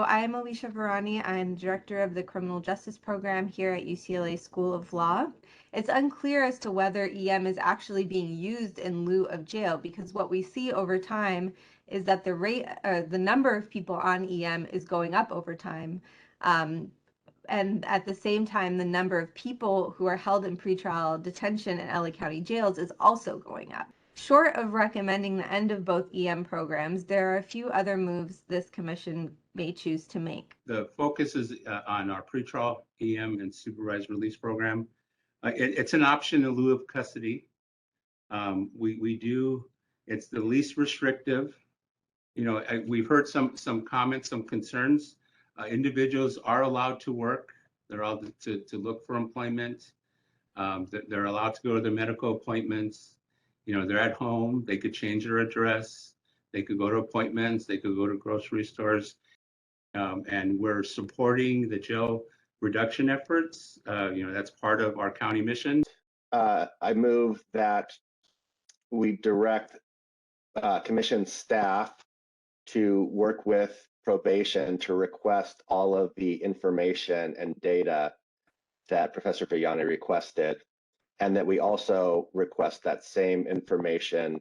I'm Alicia Varani. I'm director of the Criminal Justice Program here at UCLA School of Law. It's unclear as to whether EM is actually being used in lieu of jail, because what we see over time is that the number of people on EM is going up over time. And at the same time, the number of people who are held in pretrial detention in LA County jails is also going up. Short of recommending the end of both EM programs, there are a few other moves this commission may choose to make. The focus is on our pretrial EM and supervised release program. It's an option in lieu of custody. It's the least restrictive. We've heard some comments, some concerns. Individuals are allowed to work. They're allowed to look for employment. They're allowed to go to their medical appointments. They're at home. They could change their address. They could go to appointments. They could go to grocery stores. And we're supporting the jail reduction efforts. That's part of our county mission. I move that we direct commission staff to work with probation to request all of the information and data that Professor Villani requested, and that we also request that same information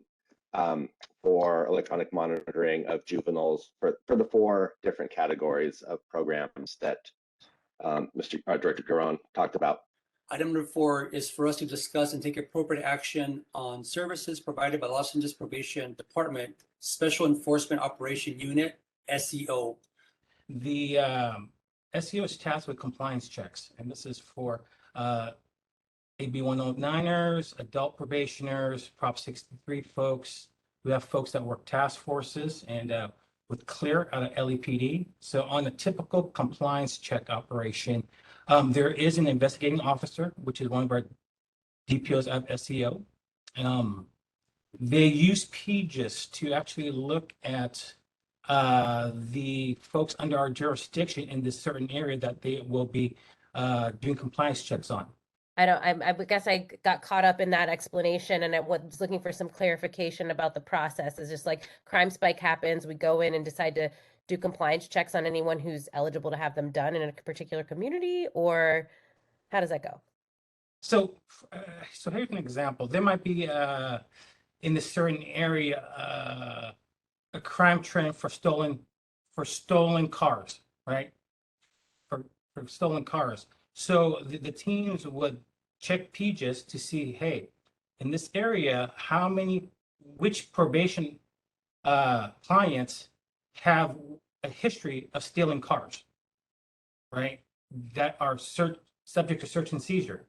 for electronic monitoring of juveniles for the 4 different categories of programs that Director Giron talked about. Item number 4 is for us to discuss and take appropriate action on services provided by Los Angeles Probation Department Special Enforcement Operation Unit, SEO. The SEO is tasked with compliance checks, and this is for AB 109ers, adult probationers, Prop 63 folks. We have folks that work task forces and with CLEAR out of LAPD. So on a typical compliance check operation, there is an investigating officer, which is one of our DPOs of SEO. They use PGIS to actually look at the folks under our jurisdiction in this certain area that they will be doing compliance checks on. I guess I got caught up in that explanation, and I was looking for some clarification about the process. It's just like crime spike happens, we go in and decide to do compliance checks on anyone who's eligible to have them done in a particular community, or how does that go? So here's an example. There might be in this certain area a crime trend for stolen cars, right? For stolen cars. So the teams would check PGIS to see, hey, in this area, which probation clients have a history of stealing cars, right? That are subject to search and seizure.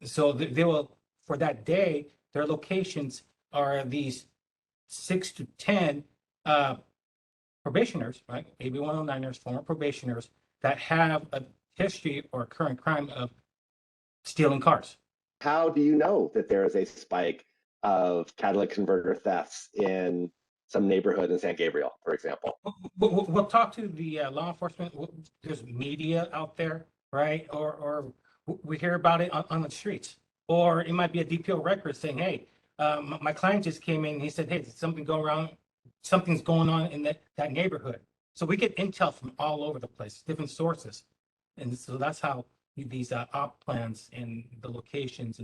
So they will, for that day, their locations are these 6 to 10 probationers, right? AB 109ers, former probationers, that have a history or current crime of stealing cars. How do you know that there is a spike of catalytic converter thefts in some neighborhood in San Gabriel, for example? We'll talk to the law enforcement. There's media out there, right? Or we hear about it on the streets. Or it might be a DPO record saying, hey, my client just came in and he said, hey, something's going on in that neighborhood. So we get intel from all over the place, different sources. And so that's how these op plans and the locations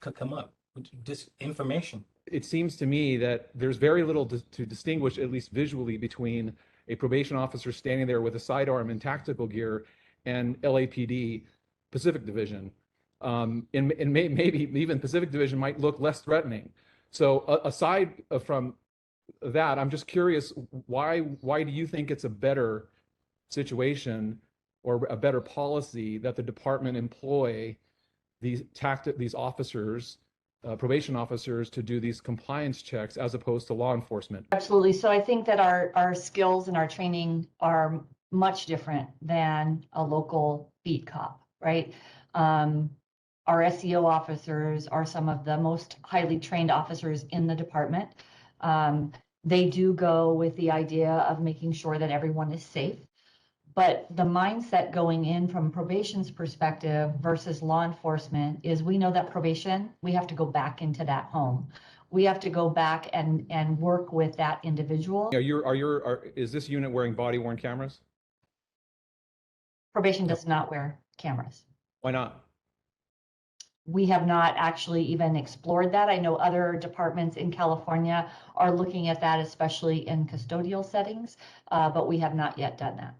could come up with this information. It seems to me that there's very little to distinguish, at least visually, between a probation officer standing there with a sidearm and tactical gear and LAPD Pacific Division. And maybe even Pacific Division might look less threatening. So aside from that, I'm just curious, why do you think it's a better situation or a better policy that the department employ these officers, probation officers, to do these compliance checks as opposed to law enforcement? Absolutely. So I think that our skills and our training are much different than a local beat cop, right? Our SEO officers are some of the most highly trained officers in the department. They do go with the idea of making sure that everyone is safe. But the mindset going in from probation's perspective versus law enforcement is we know that probation, we have to go back into that home. we have to go back and work with that individual. Is this unit wearing body worn cameras? Probation does not wear cameras. Why not? We have not actually even explored that. I know other departments in California are looking at that, especially in custodial settings, but we have not yet done that.